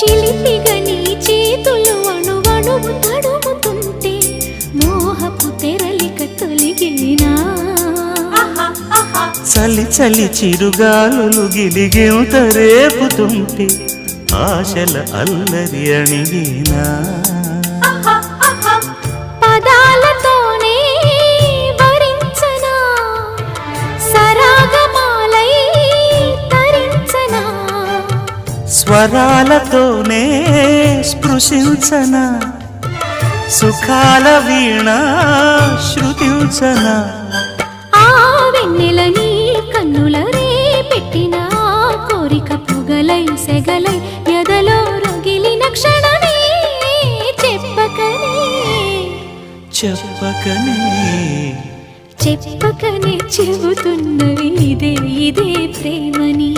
చిలిపిగా నీ చేతులు అణువణువు తడుముతుంటే మోహపు తెరలిక తొలిగినా చలి చలి చిరుగాలులు గిలిగింత రేపుతుంటే ఆశల అల్లరి అణిగినా పదాలతోనే వరించనా సరాగమాలై తరించనా స్వరాలతోనే స్పృశించనా సుఖాల వీణ శృతించనా ఆ వెన్నెల నీ కన్నుల రే పెట్టిన కోరిక పొగలై సెగలై ఎదలో రగిలిన క్షణమే చెప్పకనే చెప్పకనే చెప్పకనే చెబుతున్నవి ఇదే ఇదే ప్రేమని